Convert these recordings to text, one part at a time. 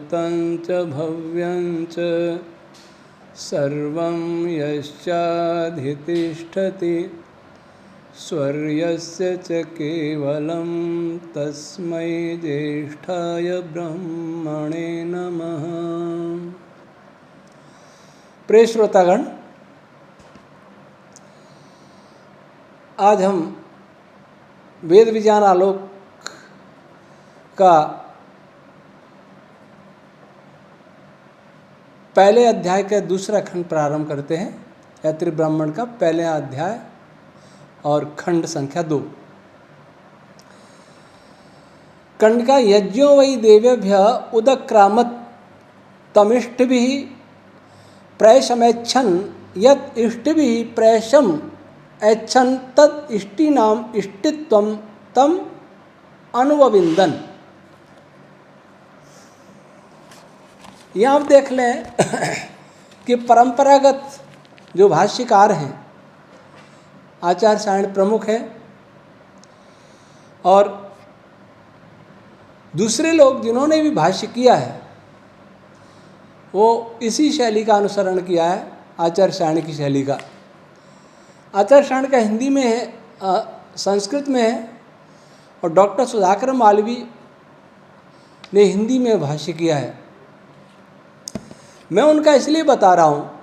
भूतं च भव्यं च सर्वं यश्चाधितिष्ठति स्वर्यस्य च केवलं तस्मै ज्येष्ठाय ब्रह्मणे नमः। प्रिय श्रोतागण, आज हम वेद विज्ञान आलोक का पहले अध्याय का दूसरा खंड प्रारंभ करते हैं। ऐत्रेय ब्राह्मण का पहले अध्याय और खंड संख्या 2। खंड का यज्ञो वै देवेभ्य उदक्रामत तमिष्टिभिः प्रैषमेच्छन् यत् इष्टिभिः प्रैषम ऐच्छन् तत् इष्टीनाम इष्टित्वं तम अनुवविंदन। यहाँ आप देख लें कि परंपरागत जो भाष्यकार हैं, आचार्य सायण प्रमुख है और दूसरे लोग जिन्होंने भी भाष्य किया है वो इसी शैली का अनुसरण किया है, आचार्य सायण की शैली का। आचार्य सायण का हिंदी में है, संस्कृत में है, और डॉक्टर सुधाकर मालवी ने हिंदी में भाष्य किया है। मैं उनका इसलिए बता रहा हूँ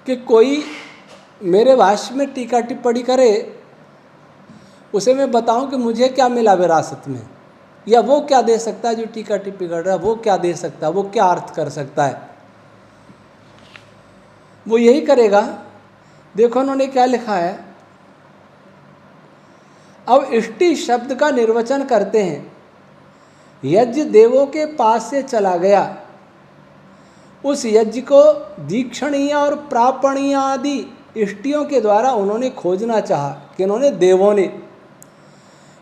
कि कोई मेरे भाष्य में टीका टिप्पणी करे, उसे मैं बताऊं कि मुझे क्या मिला विरासत में, या वो क्या दे सकता है जो टीका टिप्पणी कर रहा है, वो क्या दे सकता है, वो क्या अर्थ कर सकता है। वो यही करेगा। देखो उन्होंने क्या लिखा है। अब इष्टि शब्द का निर्वचन करते हैं। यज्ञ देवों के पास से चला गया, उस यज्ञ को दीक्षणीय और प्रापणीय आदि इष्टियों के द्वारा उन्होंने खोजना चाहा। कि उन्होंने, देवों ने,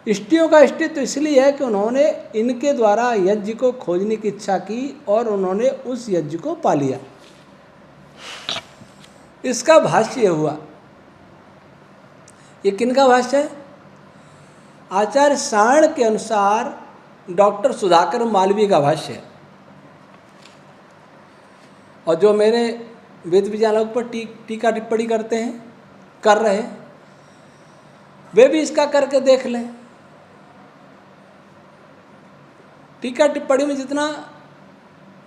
इष्टियों का इष्टित्व इसलिए है कि उन्होंने इनके द्वारा यज्ञ को खोजने की इच्छा की और उन्होंने उस यज्ञ को पा लिया। इसका भाष्य हुआ। ये किनका भाष्य है? आचार्य सायण के अनुसार डॉक्टर सुधाकर मालवी का भाष्य है। और जो मेरे वेद विज्ञान आलोक पर टीका टिप्पणी करते हैं, कर रहे हैं, वे भी इसका करके देख लें। टीका टिप्पणी में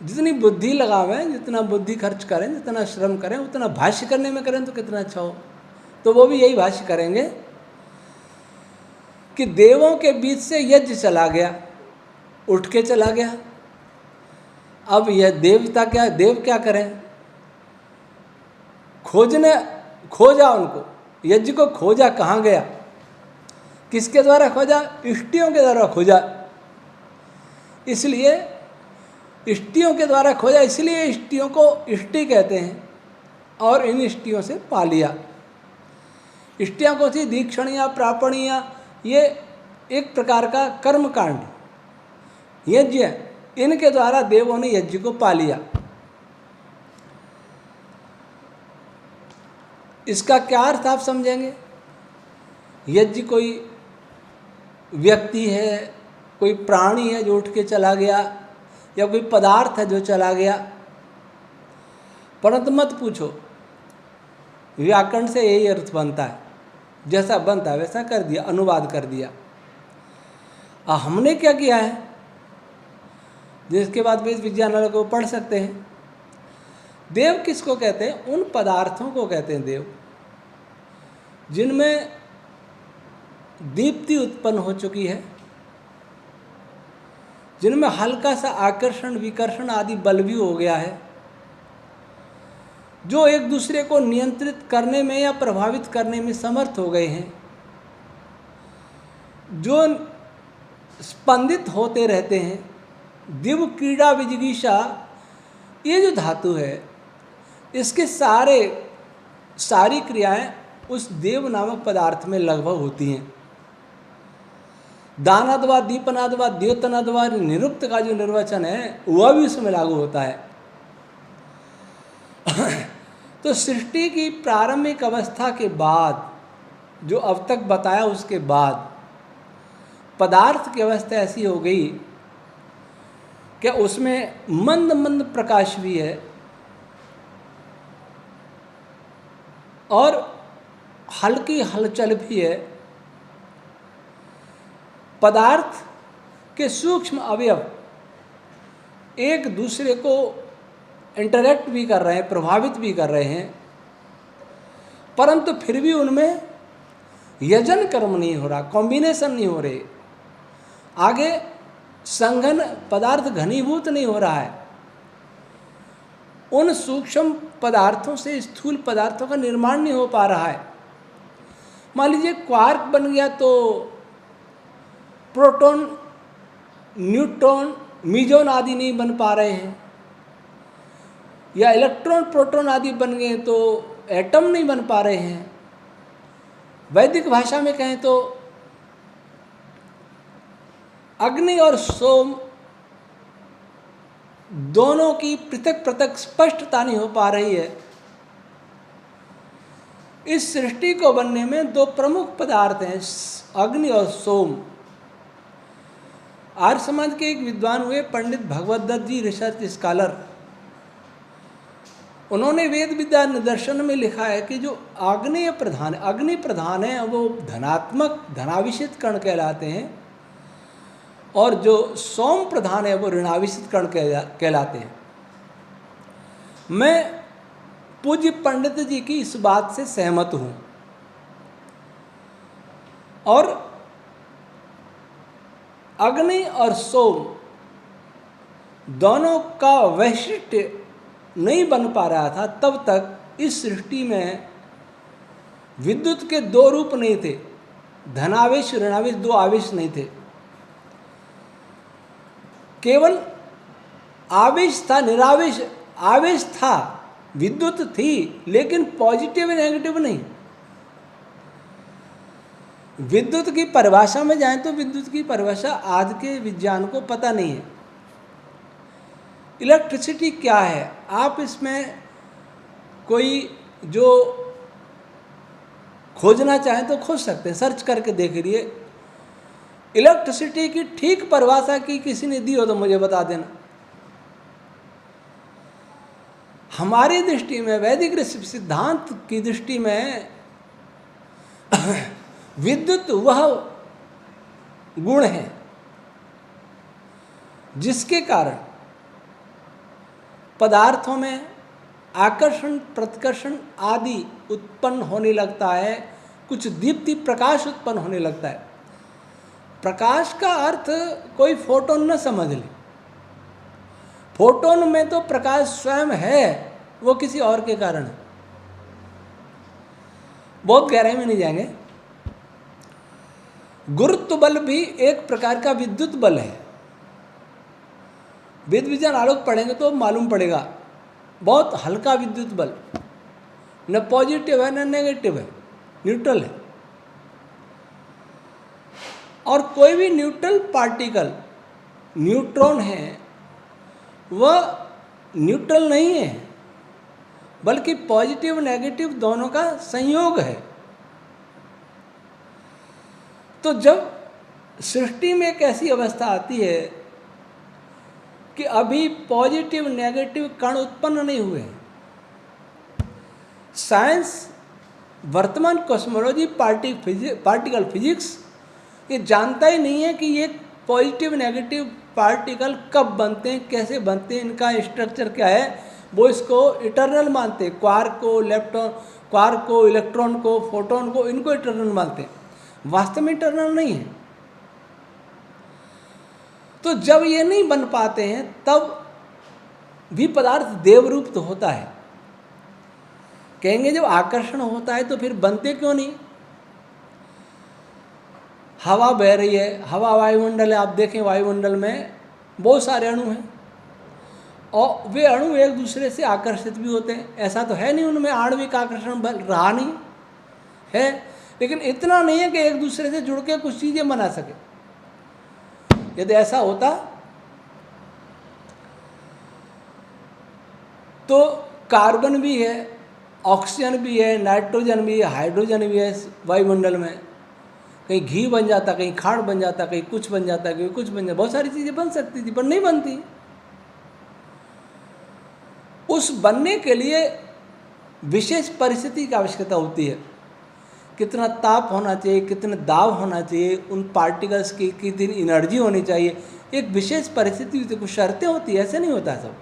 जितनी बुद्धि लगावें, जितना बुद्धि खर्च करें, जितना श्रम करें, उतना भाष्य करने में करें तो कितना अच्छा हो। तो वो भी यही भाष्य करेंगे कि देवों के बीच से यज्ञ चला गया, उठ के चला गया। अब यह देवता क्या, देव क्या करें? खोजा उनको, यज्ञ को खोजा। कहाँ गया? किसके द्वारा खोजा? इष्टियों के द्वारा खोजा। इसलिए इष्टियों के द्वारा खोजा, इसलिए इष्टियों को इष्टि कहते हैं। और इन इष्टियों से पा लिया। इष्टियाँ को थी दीक्षणीय, प्रापणीय, ये एक प्रकार का कर्मकांड यज्ञ, इनके द्वारा देवों ने यज्ञ को पा लिया। इसका क्या अर्थ आप समझेंगे? यज्ञ कोई व्यक्ति है, कोई प्राणी है जो उठ के चला गया, या कोई पदार्थ है जो चला गया? परंतु मत पूछो, व्याकरण से यही अर्थ बनता है। जैसा बनता है वैसा कर दिया, अनुवाद कर दिया। हमने क्या किया है, जिसके बाद वेद विज्ञान वालों को पढ़ सकते हैं। देव किसको कहते हैं? उन पदार्थों को कहते हैं देव जिनमें दीप्ति उत्पन्न हो चुकी है, जिनमें हल्का सा आकर्षण विकर्षण आदि बल भी हो गया है, जो एक दूसरे को नियंत्रित करने में या प्रभावित करने में समर्थ हो गए हैं, जो स्पंदित होते रहते हैं। दिव क्रीड़ा विजिगीषा, ये जो धातु है, इसके सारी क्रियाएं उस देव नामक पदार्थ में लगभग होती हैं। दानाद्वा, दीपनाद्वा, द्योतनाद्वा निरुक्त का जो निर्वचन है वह भी उसमें लागू होता है। तो सृष्टि की प्रारंभिक अवस्था के बाद, जो अब तक बताया, उसके बाद पदार्थ की अवस्था ऐसी हो गई क्या उसमें मंद मंद प्रकाश भी है और हल्की हलचल भी है। पदार्थ के सूक्ष्म अवयव एक दूसरे को इंटरैक्ट भी कर रहे हैं, प्रभावित भी कर रहे हैं, परंतु फिर भी उनमें यजन कर्म नहीं हो रहा, कॉम्बिनेशन नहीं हो रहे, आगे संघन पदार्थ घनीभूत नहीं हो रहा है। उन सूक्ष्म पदार्थों से स्थूल पदार्थों का निर्माण नहीं हो पा रहा है। मान लीजिए क्वार्क बन गया तो प्रोटॉन, न्यूट्रॉन, मीजॉन आदि नहीं बन पा रहे हैं, या इलेक्ट्रॉन, प्रोटॉन आदि बन गए तो एटम नहीं बन पा रहे हैं। वैदिक भाषा में कहें तो अग्नि और सोम दोनों की पृथक पृथक स्पष्टता नहीं हो पा रही है। इस सृष्टि को बनने में दो प्रमुख पदार्थ हैं, अग्नि और सोम। आर्य समाज के एक विद्वान हुए पंडित भगवत दत्त जी, रिसर्च स्कॉलर, उन्होंने वेद विद्या निदर्शन में लिखा है कि जो अग्नि प्रधान है वो धनात्मक धनाविषित कण कहलाते हैं, और जो सोम प्रधान है वो ऋणाविषित कण कहलाते हैं। मैं पूज्य पंडित जी की इस बात से सहमत हूँ, और अग्नि और सोम दोनों का वैशिष्ट्य नहीं बन पा रहा था तब तक इस सृष्टि में विद्युत के दो रूप नहीं थे, धनावेश ऋणावेश दो आवेश नहीं थे, केवल आवेश था, निरावेश आवेश था, विद्युत थी, लेकिन पॉजिटिव नेगेटिव नहीं। विद्युत की परिभाषा में जाएं तो विद्युत की परिभाषा आज के विज्ञान को पता नहीं है। इलेक्ट्रिसिटी क्या है, आप इसमें कोई जो खोजना चाहें तो खोज सकते हैं, सर्च करके देख लीजिए। इलेक्ट्रिसिटी की ठीक परिभाषा की किसी ने दी हो तो मुझे बता देना। हमारी दृष्टि में, वैदिक सिद्धांत की दृष्टि में विद्युत वह गुण है जिसके कारण पदार्थों में आकर्षण प्रतिकर्षण आदि उत्पन्न होने लगता है, कुछ दीप्ति प्रकाश उत्पन्न होने लगता है। प्रकाश का अर्थ कोई फोटोन न समझ ले, फोटोन में तो प्रकाश स्वयं है, वो किसी और के कारण है। बहुत गहराई में नहीं जाएंगे। गुरुत्व बल भी एक प्रकार का विद्युत बल है। वेद विज्ञान आलोक पढ़ेंगे तो मालूम पड़ेगा, बहुत हल्का विद्युत बल, न पॉजिटिव है न नेगेटिव है, न्यूट्रल है। और कोई भी न्यूट्रल पार्टिकल, न्यूट्रॉन है, वह न्यूट्रल नहीं है, बल्कि पॉजिटिव नेगेटिव दोनों का संयोग है। तो जब सृष्टि में एक ऐसी अवस्था आती है कि अभी पॉजिटिव नेगेटिव कण उत्पन्न नहीं हुए, साइंस वर्तमान कॉस्मोलॉजी पार्टिकल फिजिक्स ये जानता ही नहीं है कि ये पॉजिटिव नेगेटिव पार्टिकल कब बनते हैं, कैसे बनते हैं, इनका स्ट्रक्चर क्या है। वो इसको इटर्नल मानते हैं, क्वार्क को, इलेक्ट्रॉन को, फोटोन को, इनको इटर्नल मानते हैं, वास्तव में इटर्नल नहीं है। तो जब ये नहीं बन पाते हैं तब भी पदार्थ देवरूप तो होता है। कहेंगे जब आकर्षण होता है तो फिर बनते क्यों नहीं। हवा बह रही है, हवा वायुमंडल है, आप देखें वायुमंडल में बहुत सारे अणु हैं और वे अणु एक दूसरे से आकर्षित भी होते हैं। ऐसा तो है नहीं उनमें आणविक आकर्षण बल रहा नहीं है, लेकिन इतना नहीं है कि एक दूसरे से जुड़ के कुछ चीज़ें बना सके। यदि ऐसा होता तो कार्बन भी है, ऑक्सीजन भी है, नाइट्रोजन भी है, हाइड्रोजन भी है वायुमंडल में। कहीं घी बन जाता, कहीं खाड़ बन जाता, कहीं कुछ बन जाता, कहीं कुछ बन जाता, बहुत सारी चीज़ें बन सकती थी पर नहीं बनती। उस बनने के लिए विशेष परिस्थिति की आवश्यकता होती है। कितना ताप होना चाहिए, कितना दाब होना चाहिए, उन पार्टिकल्स की कितनी एनर्जी होनी चाहिए, एक विशेष परिस्थिति होती है, कुछ शर्तें होती है, ऐसे नहीं होता सब।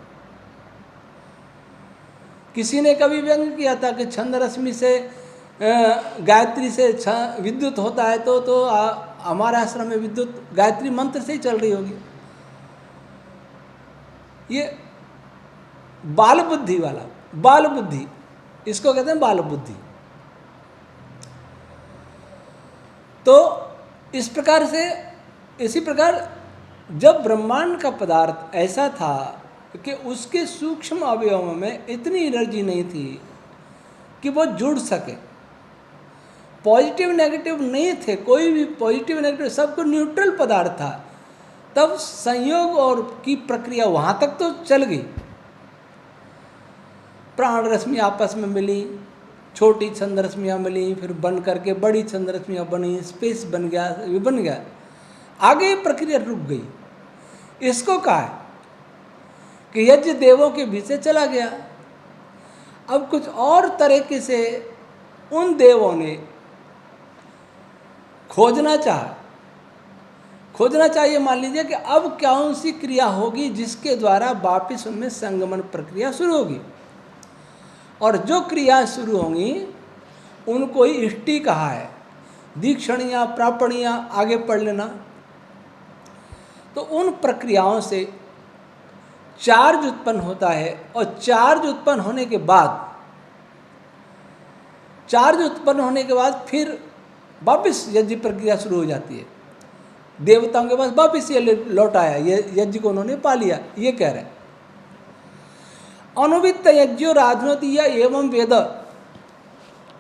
किसी ने कभी व्यंग किया था कि छंद रश्मि से गायत्री से विद्युत होता है, तो हमारे आश्रम में विद्युत गायत्री मंत्र से ही चल रही होगी। ये बाल बुद्धि वाला, बाल बुद्धि, इसको कहते हैं बाल बुद्धि। तो इस प्रकार से, इसी प्रकार जब ब्रह्मांड का पदार्थ ऐसा था कि उसके सूक्ष्म अवयवों में इतनी एनर्जी नहीं थी कि वो जुड़ सके, पॉजिटिव नेगेटिव नहीं थे, कोई भी पॉजिटिव नेगेटिव, सबको न्यूट्रल पदार्थ था, तब संयोग और की प्रक्रिया वहाँ तक तो चल गई। प्राण रश्मि आपस में मिली, छोटी छंद रश्मियाँ मिली, फिर बन करके बड़ी छंद रश्मियाँ बनी, स्पेस बन गया, ये बन गया, आगे प्रक्रिया रुक गई। इसको कहा है कि यज्ञ देवों के बीच से चला गया। अब कुछ और तरीके से उन देवों ने खोजना चाहिए, मान लीजिए कि अब कौन सी क्रिया होगी जिसके द्वारा वापिस उनमें संगमन प्रक्रिया शुरू होगी। और जो क्रिया शुरू होंगी उनको ही इष्टि कहा है, दीक्षणियाँ, प्रापणियाँ, आगे पढ़ लेना। तो उन प्रक्रियाओं से चार्ज उत्पन्न होता है, और चार्ज उत्पन्न होने के बाद फिर वापस यज्ञ प्रक्रिया शुरू हो जाती है। देवताओं के पास वापस ये लौट आया, ये यज्ञ को उन्होंने पा लिया, ये कह रहे हैं। अनुवित्त यज्ञो राजनोति एवं वेद,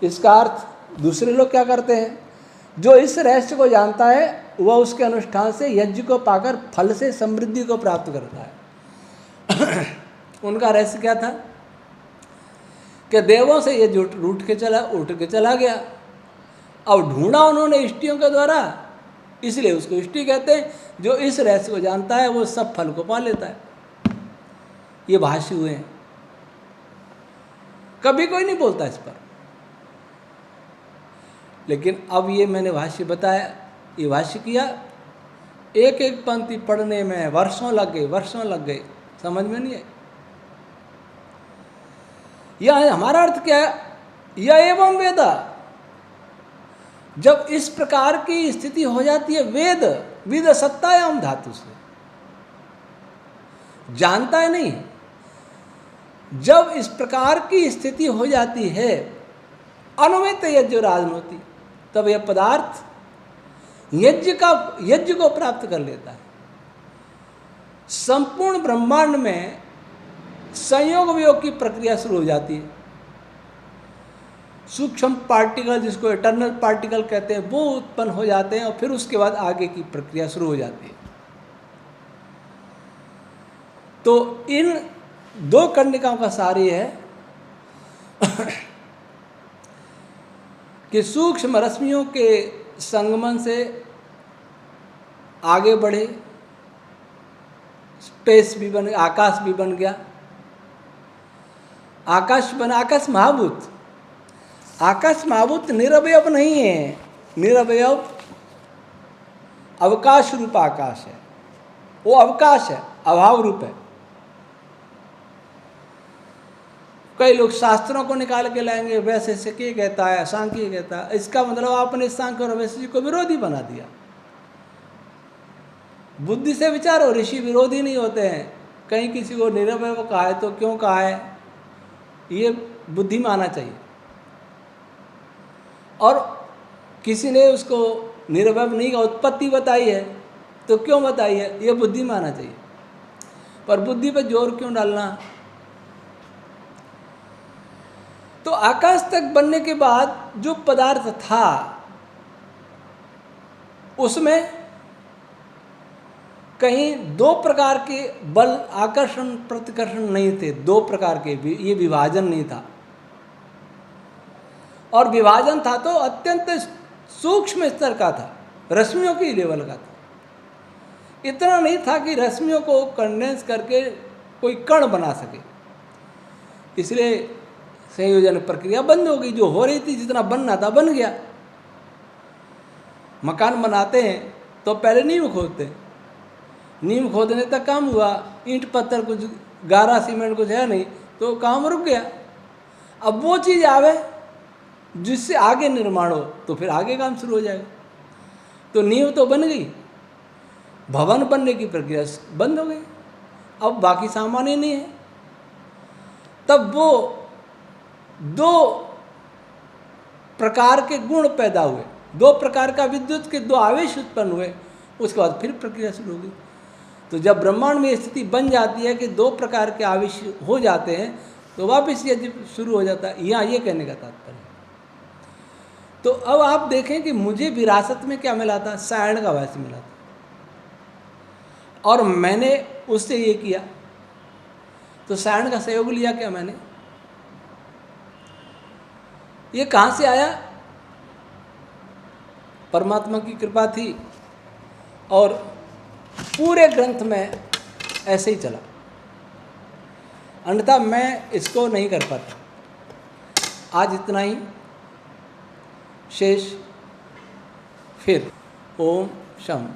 इसका अर्थ दूसरे लोग क्या करते हैं, जो इस रहस्य को जानता है वह उसके अनुष्ठान से यज्ञ को पाकर फल से समृद्धि को प्राप्त करता है। उनका रहस्य क्या था कि देवों से ये उठ के चला गया। अब ढूंढा उन्होंने इष्टियों के द्वारा, इसलिए उसको इष्टि कहते हैं। जो इस रहस्य को जानता है वो सब फल को पा लेता है। ये भाष्य हुए हैं, कभी कोई नहीं बोलता इस पर। लेकिन अब ये मैंने भाष्य बताया, ये भाष्य किया, एक एक पंक्ति पढ़ने में वर्षों लग गए, समझ में नहीं है। यह हमारा अर्थ क्या है, यह एवं वेद, जब इस प्रकार की स्थिति हो जाती है, वेद सत्तायाम धातु से जानता है नहीं, जब इस प्रकार की स्थिति हो जाती है अनुमित यज्ञ राजनोति, तब यह पदार्थ यज्ञ को प्राप्त कर लेता है। संपूर्ण ब्रह्मांड में संयोग वियोग की प्रक्रिया शुरू हो जाती है। सूक्ष्म पार्टिकल, जिसको इटर्नल पार्टिकल कहते हैं, वो उत्पन्न हो जाते हैं, और फिर उसके बाद आगे की प्रक्रिया शुरू हो जाती है। तो इन दो कंडिकाओं का सार ये है कि सूक्ष्म रश्मियों के संगमन से आगे बढ़े, स्पेस भी बन, आकाश भी बन गया, आकाश महाभूत। आकाश महाभूत निरवयव नहीं है, निरवयव अवकाश रूप आकाश है, वो अवकाश है, अभाव रूप है। कई लोग शास्त्रों को निकाल के लाएंगे, वैसे से क्या कहता है, सांख्य कहता है, इसका मतलब आपने सांख्य और वैसे को विरोधी बना दिया। बुद्धि से विचारो, ऋषि विरोधी नहीं होते हैं। कहीं किसी को निरवय कहा है तो क्यों कहा है, ये बुद्धि माना चाहिए। और किसी ने उसको निरवय नहीं का उत्पत्ति बताई है तो क्यों बताई है, ये बुद्धि माना चाहिए। पर बुद्धि पर जोर क्यों डालना। तो आकाश तक बनने के बाद जो पदार्थ था उसमें कहीं दो प्रकार के बल, आकर्षण प्रतिकर्षण नहीं थे, दो प्रकार के, ये विभाजन नहीं था। और विभाजन था तो अत्यंत सूक्ष्म स्तर का था, रश्मियों की लेवल का था। इतना नहीं था कि रश्मियों को कंडेंस करके कोई कण बना सके। इसलिए संयोजन प्रक्रिया बंद हो गई। जो हो रही थी, जितना बनना था बन गया। मकान बनाते हैं तो पहले नींव खोदते हैं, नींव खोदने तक काम हुआ, ईंट पत्थर कुछ गारा सीमेंट कुछ है नहीं, तो काम रुक गया। अब वो चीज़ आवे जिससे आगे निर्माण हो, तो फिर आगे काम शुरू हो जाएगा। तो नींव तो बन गई, भवन बनने की प्रक्रिया बंद हो गई, अब बाकी सामान ही नहीं है। तब वो दो प्रकार के गुण पैदा हुए, दो प्रकार का विद्युत के दो आवेश उत्पन्न हुए, उसके बाद फिर प्रक्रिया शुरू हो गई। तो जब ब्रह्मांड में स्थिति बन जाती है कि दो प्रकार के आवेश हो जाते हैं, तो वापस यदि शुरू हो जाता है। यहाँ ये कहने का तात्पर्य। तो अब आप देखें कि मुझे विरासत में क्या मिला था, सायण का वायस मिला था, और मैंने उससे ये किया, तो सायण का सहयोग लिया क्या मैंने? ये कहाँ से आया? परमात्मा की कृपा थी, और पूरे ग्रंथ में ऐसे ही चला, अन्यथा मैं इसको नहीं कर पाता। आज इतना ही, शेष फिर। ओम शम।